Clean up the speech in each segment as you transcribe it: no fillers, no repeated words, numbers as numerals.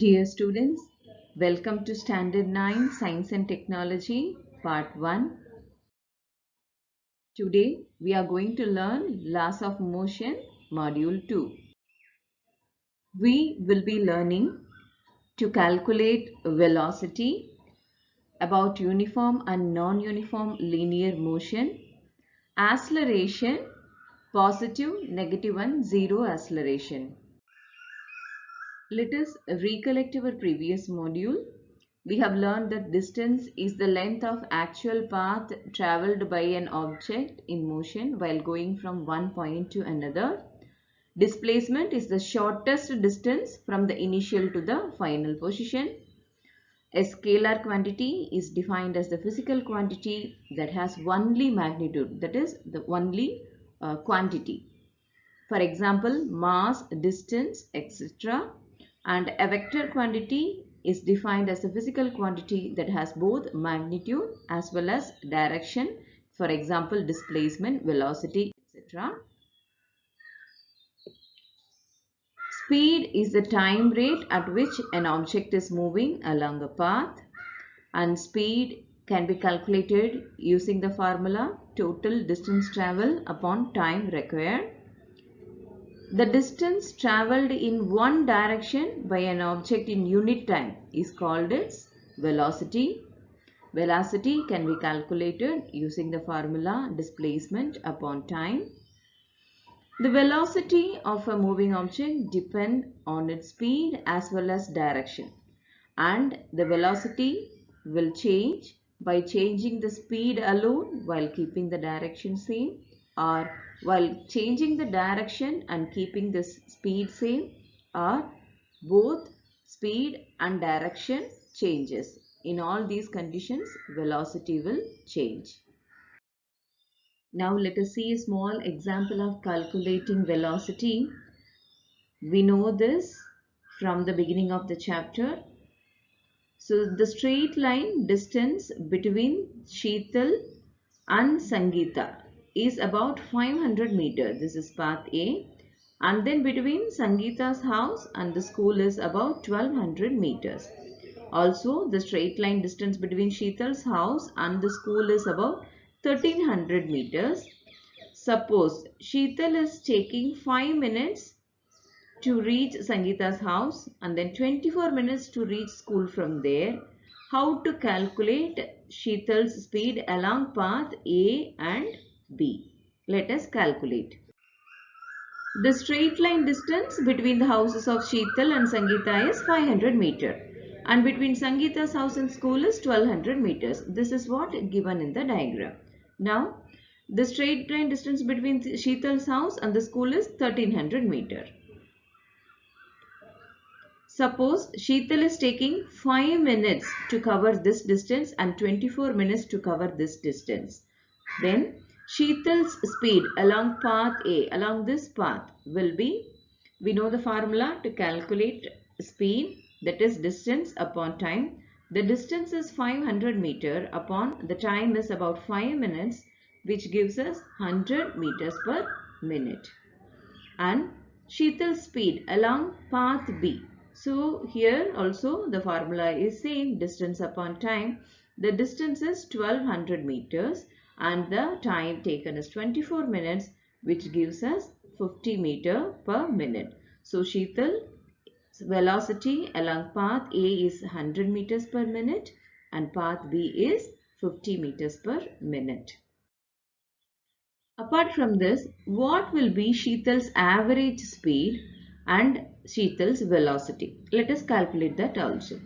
Dear students, welcome to Standard 9 Science and Technology Part 1. Today we are going to learn Laws of Motion Module 2. We will be learning to calculate velocity, about uniform and non-uniform linear motion, acceleration, positive, negative and zero acceleration. Let us recollect our previous module. We have learned that distance is the length of actual path traveled by an object in motion while going from one point to another. Displacement is the shortest distance from the initial to the final position. A scalar quantity is defined as the physical quantity that has only magnitude, that is the only quantity. For example, mass, distance, etc. And a vector quantity is defined as a physical quantity that has both magnitude as well as direction. For example, displacement, velocity, etc. Speed is the time rate at which an object is moving along a path, and speed can be calculated using the formula total distance traveled upon time required. The distance traveled in one direction by an object in unit time is called its velocity. Velocity can be calculated using the formula displacement upon time. The velocity of a moving object depends on its speed as well as direction, and the velocity will change by changing the speed alone while keeping the direction same, or while changing the direction and keeping the speed same, or both speed and direction changes. In all these conditions, velocity will change. Now let us see a small example of calculating velocity. We know this from the beginning of the chapter. So the straight line distance between Sheetal and Sangeeta is about 500 meters. This is path A. And then between Sangeeta's house and the school is about 1200 meters. Also, the straight line distance between Sheetal's house and the school is about 1300 meters. Suppose Sheetal is taking 5 minutes to reach Sangeeta's house and then 24 minutes to reach school from there. How to calculate Sheetal's speed along path A and B? Let us calculate. The straight line distance between the houses of Sheetal and Sangeeta is 500 meters, and between Sangeeta's house and school is 1200 meters. This is what given in the diagram. Now, the straight line distance between Sheetal's house and the school is 1300 meters. Suppose Sheetal is taking 5 minutes to cover this distance and 24 minutes to cover this distance. Then Sheetal's speed along path A, along this path will be, we know the formula to calculate speed, that is distance upon time. The distance is 500 meters upon the time is about 5 minutes, which gives us 100 meters per minute. And Sheetal's speed along path B. So here also the formula is same, distance upon time. The distance is 1200 meters and the time taken is 24 minutes, which gives us 50 meters per minute. So Sheetal's velocity along path A is 100 meters per minute and path B is 50 meters per minute. Apart from this, what will be Sheetal's average speed and Sheetal's velocity? Let us calculate that also.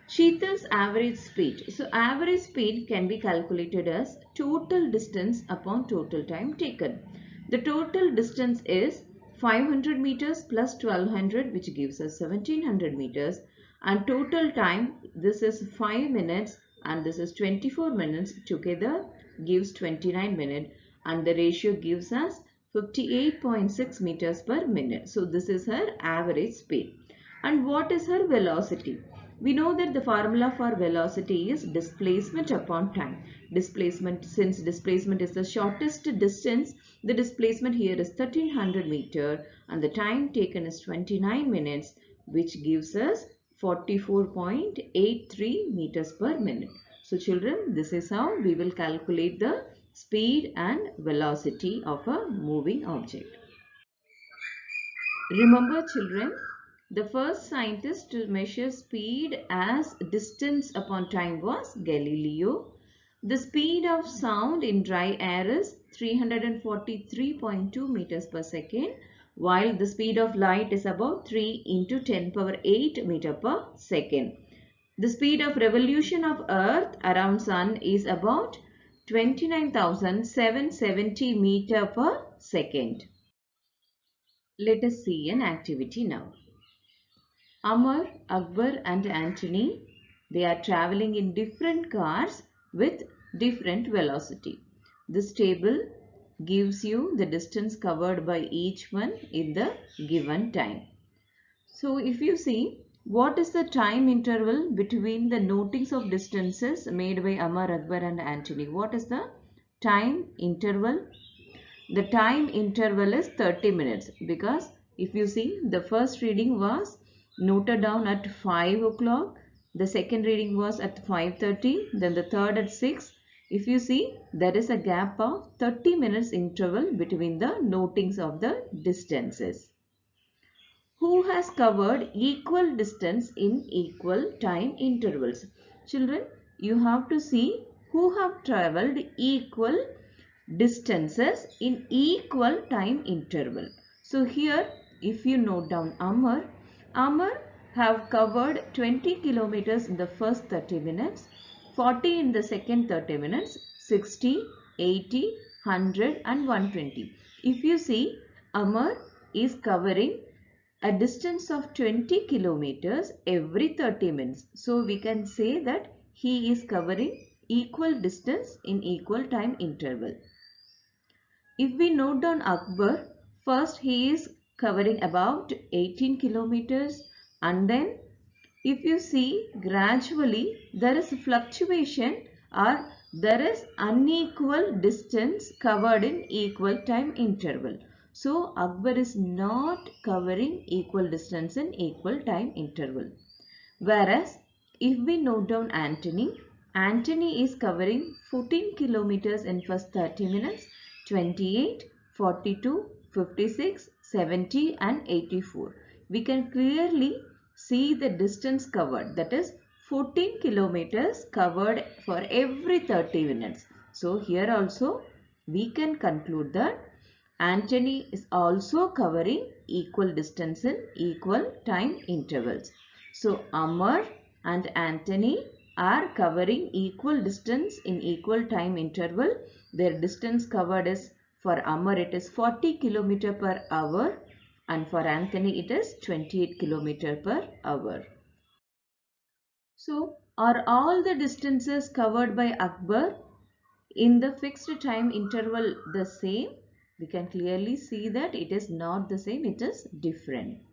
Sheetal's average speed. So average speed can be calculated as total distance upon total time taken. The total distance is 500 meters plus 1200, which gives us 1700 meters, and total time, this is 5 minutes and this is 24 minutes, together gives 29 minutes, and the ratio gives us 58.6 meters per minute. So this is her average speed. And what is her velocity? We know that the formula for velocity is displacement upon time. Displacement, since displacement is the shortest distance, the displacement here is 1300 meters and the time taken is 29 minutes, which gives us 44.83 meters per minute. So children, this is how we will calculate the speed and velocity of a moving object. Remember children, the first scientist to measure speed as distance upon time was Galileo. The speed of sound in dry air is 343.2 meters per second, while the speed of light is about 3 into 10 power 8 meter per second. The speed of revolution of Earth around Sun is about 29,770 meter per second. Let us see an activity now. Amar, Akbar and Antony, they are traveling in different cars with different velocity. This table gives you the distance covered by each one in the given time. So if you see, what is the time interval between the notings of distances made by Amar, Akbar and Antony? What is the time interval? The time interval is 30 minutes because if you see, the first reading was noted down at 5 o'clock, the second reading was at 5:30, then the third at 6. If you see, there is a gap of 30 minutes interval between the notings of the distances. Who has covered equal distance in equal time intervals? Children, you have to see who have travelled equal distances in equal time interval. So here if you note down Amar have covered 20 kilometers in the first 30 minutes, 40 in the second 30 minutes, 60, 80, 100 and 120. If you see, Amar is covering a distance of 20 kilometers every 30 minutes. So we can say that he is covering equal distance in equal time interval. If we note down Akbar, first he is covering about 18 kilometers, and then if you see, gradually there is fluctuation or there is unequal distance covered in equal time interval. So Akbar is not covering equal distance in equal time interval. Whereas if we note down Antony is covering 14 kilometers in first 30 minutes, 28, 42, 56, 70 and 84. We can clearly see the distance covered, that is 14 kilometers covered for every 30 minutes. So here also we can conclude that Antony is also covering equal distance in equal time intervals. So Amar and Antony are covering equal distance in equal time interval. Their distance covered is, for Amar it is 40 km per hour and for Antony it is 28 km per hour. So are all the distances covered by Akbar in the fixed time interval the same? We can clearly see that it is not the same, it is different.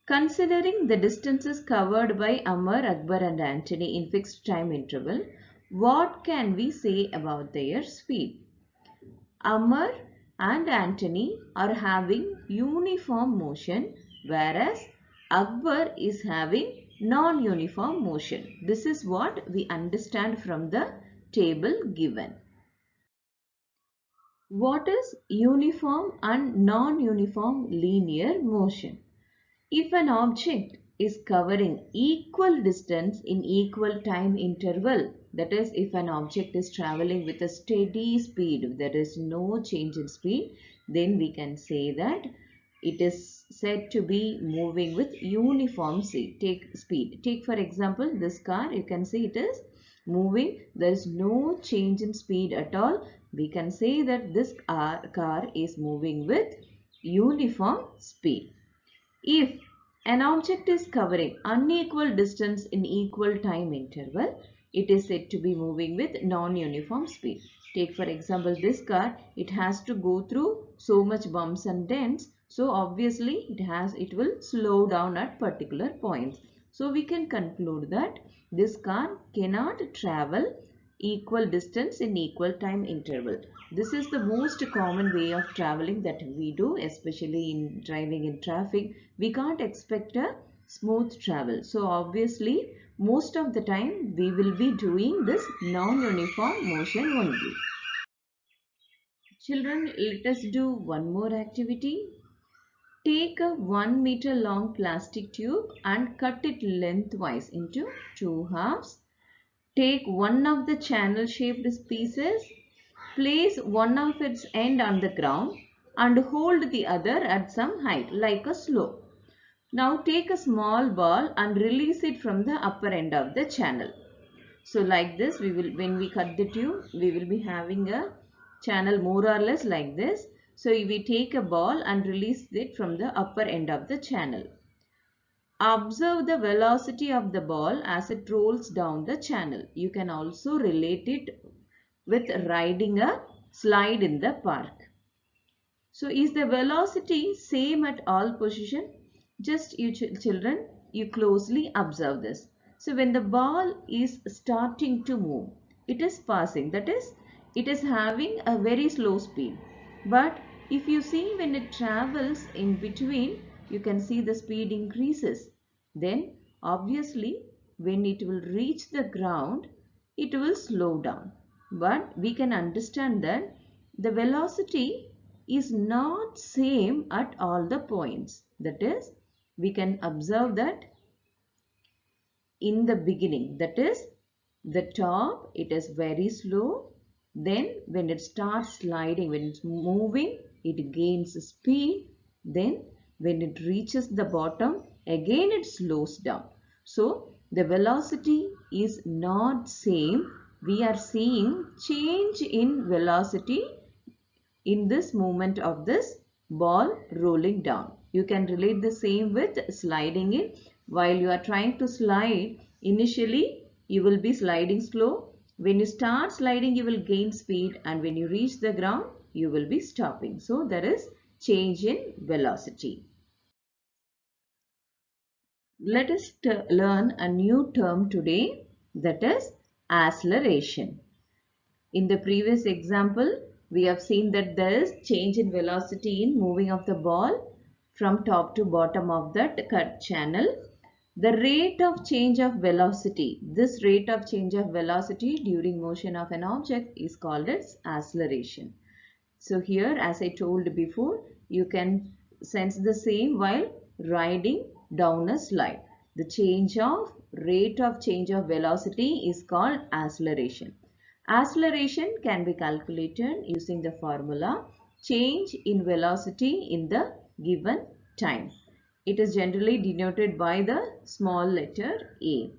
Considering the distances covered by Amar, Akbar and Antony in fixed time interval, what can we say about their speed? Amar and Antony are having uniform motion, whereas Akbar is having non-uniform motion. This is what we understand from the table given. What is uniform and non-uniform linear motion? If an object is covering equal distance in equal time interval, that is, if an object is traveling with a steady speed, there is no change in speed, then we can say that it is said to be moving with uniform speed. Take for example this car, you can see it is moving, there is no change in speed at all. We can say that this car is moving with uniform speed. If an object is covering unequal distance in equal time interval, it is said to be moving with non-uniform speed. Take for example this car, it has to go through so much bumps and dents, so obviously it will slow down at particular points. So we can conclude that this car cannot travel equal distance in equal time interval. This is the most common way of traveling that we do, especially in driving in traffic. We can't expect a smooth travel. So obviously most of the time we will be doing this non-uniform motion only. Children, let us do one more activity. Take a 1 meter long plastic tube and cut it lengthwise into two halves. Take one of the channel shaped pieces, place one of its end on the ground and hold the other at some height like a slope. Now take a small ball and release it from the upper end of the channel. So like this, when we cut the tube, we will be having a channel more or less like this. So we take a ball and release it from the upper end of the channel. Observe the velocity of the ball as it rolls down the channel. You can also relate it with riding a slide in the park. So is the velocity same at all position? Just you children, you closely observe this. So when the ball is starting to move, it is passing. That is, it is having a very slow speed. But if you see when it travels in between, you can see the speed increases. Then obviously when it will reach the ground, it will slow down. But we can understand that the velocity is not same at all the points. That is, we can observe that in the beginning, that is the top, it is very slow. Then when it starts sliding, when it's moving, it gains speed. Then when it reaches the bottom, again it slows down. So the velocity is not same. We are seeing change in velocity in this movement of this ball rolling down. You can relate the same with sliding it. While you are trying to slide, initially you will be sliding slow. When you start sliding, you will gain speed, and when you reach the ground, you will be stopping. So there is change in velocity. Let us learn a new term today, that is acceleration. In the previous example, we have seen that there is change in velocity in moving of the ball from top to bottom of that cut channel. The rate of change of velocity, this rate of change of velocity during motion of an object is called as acceleration. So here, as I told before, you can sense the same while riding down a slide. The rate of change of velocity is called acceleration. Acceleration can be calculated using the formula change in velocity in the given time. It is generally denoted by the small letter a.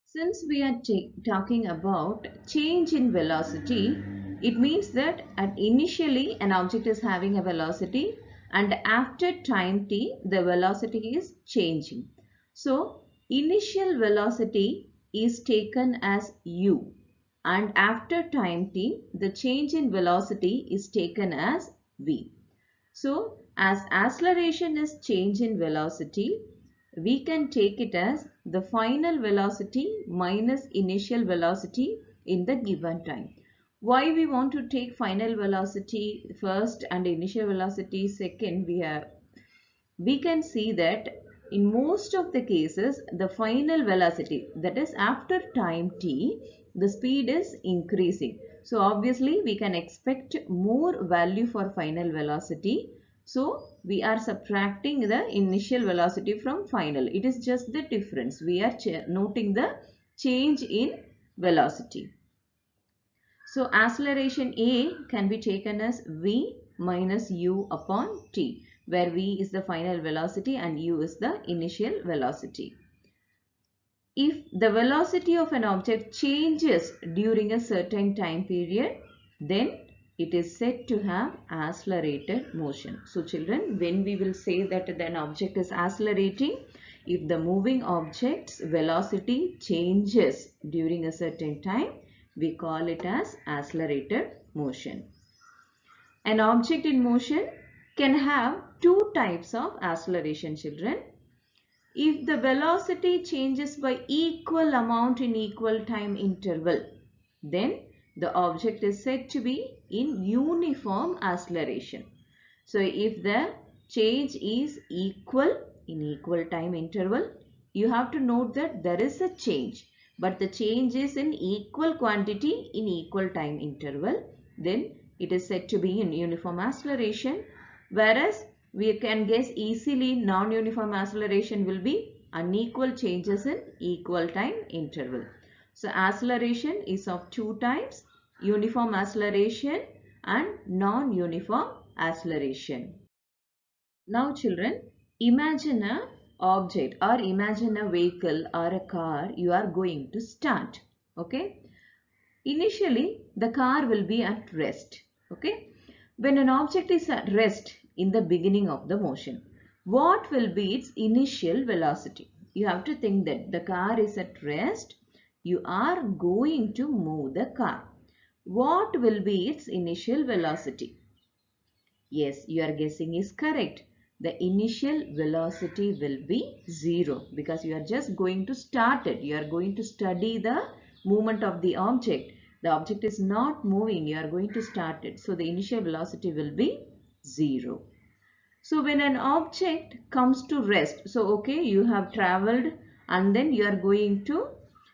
Since we are talking about change in velocity, it means that initially an object is having a velocity and after time t, the velocity is changing. So, initial velocity is taken as u, and after time t, the change in velocity is taken as v. So, as acceleration is change in velocity, we can take it as the final velocity minus initial velocity in the given time. Why we want to take final velocity first and initial velocity second? We can see that in most of the cases, the final velocity, that is after time t, the speed is increasing. So obviously we can expect more value for final velocity. So we are subtracting the initial velocity from final. It is just the difference. We are noting the change in velocity. So acceleration A can be taken as v minus u upon t, where v is the final velocity and u is the initial velocity. If the velocity of an object changes during a certain time period, then it is said to have accelerated motion. So children, when we will say that an object is accelerating, if the moving object's velocity changes during a certain time, we call it as accelerated motion. An object in motion can have two types of acceleration, children. If the velocity changes by equal amount in equal time interval, then the object is said to be in uniform acceleration. So if the change is equal in equal time interval, you have to note that there is a change, but the change is in equal quantity in equal time interval, then it is said to be in uniform acceleration, whereas we can guess easily non-uniform acceleration will be unequal changes in equal time interval. So acceleration is of two types, uniform acceleration and non-uniform acceleration. Now children, imagine a object or imagine a vehicle or a car you are going to start. Okay. Initially, the car will be at rest. Okay. When an object is at rest in the beginning of the motion, what will be its initial velocity? You have to think that the car is at rest. You are going to move the car. What will be its initial velocity? Yes, your guessing is correct. The initial velocity will be 0 because you are just going to start it. You are going to study the movement of the object. The object is not moving. You are going to start it. So the initial velocity will be 0. So when an object comes to rest, so okay, you have traveled and then you are going to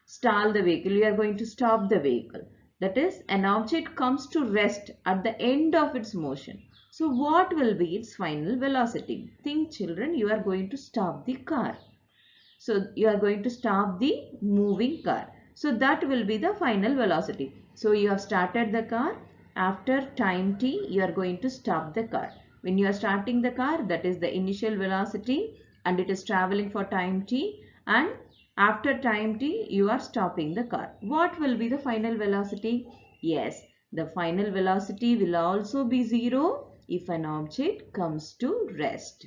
stall the vehicle. You are going to stop the vehicle. That is, an object comes to rest at the end of its motion. So what will be its final velocity? Think children, you are going to stop the car. So you are going to stop the moving car. So that will be the final velocity. So you have started the car. After time t, you are going to stop the car. When you are starting the car, that is the initial velocity and it is traveling for time t, and after time t, you are stopping the car. What will be the final velocity? Yes, the final velocity will also be 0 if an object comes to rest.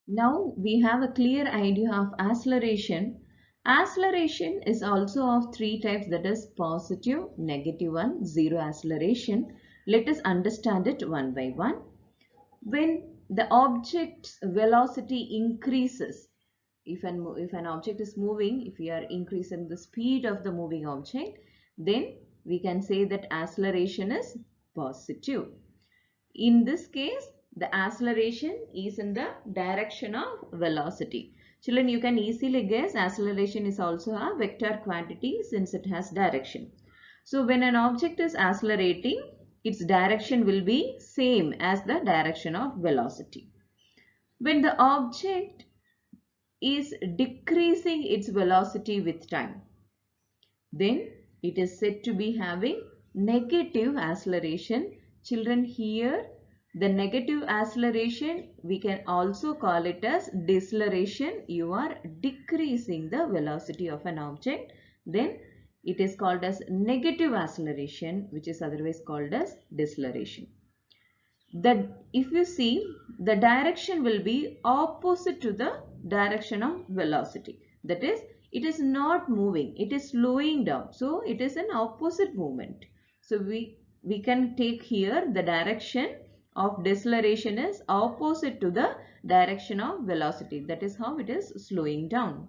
Now we have a clear idea of acceleration. Acceleration is also of three types, that is positive, negative and zero acceleration. Let us understand it one by one. When the object's velocity increases, if an object is moving, if we are increasing the speed of the moving object, then we can say that acceleration is positive. In this case, the acceleration is in the direction of velocity. Children, you can easily guess acceleration is also a vector quantity since it has direction. So when an object is accelerating, its direction will be same as the direction of velocity. When the object is decreasing its velocity with time, then it is said to be having negative acceleration. Children, here the negative acceleration, we can also call it as deceleration. You are decreasing the velocity of an object, then it is called as negative acceleration, which is otherwise called as deceleration. That if you see, the direction will be opposite to the direction of velocity. That is, it is not moving, it is slowing down. So it is an opposite movement. So we can take here the direction of deceleration is opposite to the direction of velocity. That is how it is slowing down.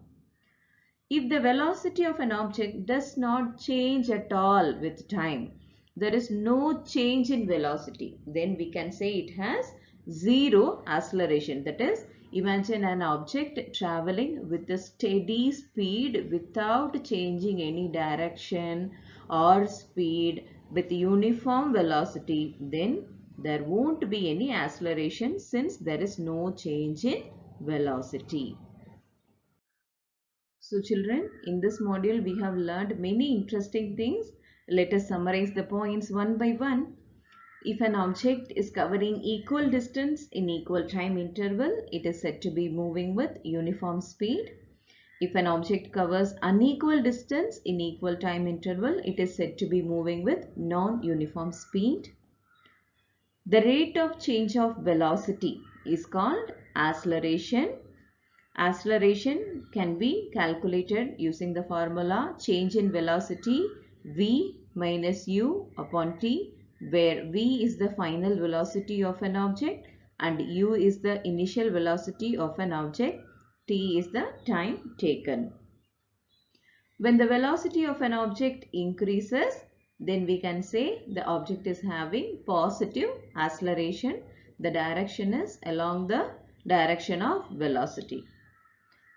If the velocity of an object does not change at all with time, there is no change in velocity, then we can say it has zero acceleration. That is, imagine an object traveling with a steady speed without changing any direction or speed with uniform velocity, then there won't be any acceleration since there is no change in velocity. So children, in this module we have learned many interesting things. Let us summarize the points one by one. If an object is covering equal distance in equal time interval, it is said to be moving with uniform speed. If an object covers unequal distance in equal time interval, it is said to be moving with non-uniform speed. The rate of change of velocity is called acceleration. Acceleration can be calculated using the formula change in velocity v minus u upon t, where v is the final velocity of an object and u is the initial velocity of an object, t is the time taken. When the velocity of an object increases, then we can say the object is having positive acceleration. The direction is along the direction of velocity.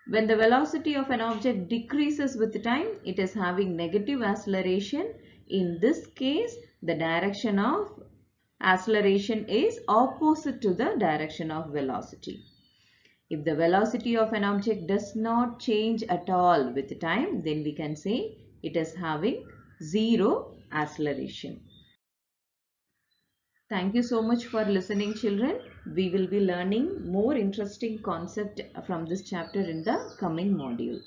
When the velocity of an object decreases with time, it is having negative acceleration. In this case, the direction of acceleration is opposite to the direction of velocity. If the velocity of an object does not change at all with time, then we can say it is having zero acceleration. Thank you so much for listening, children. We will be learning more interesting concept from this chapter in the coming module.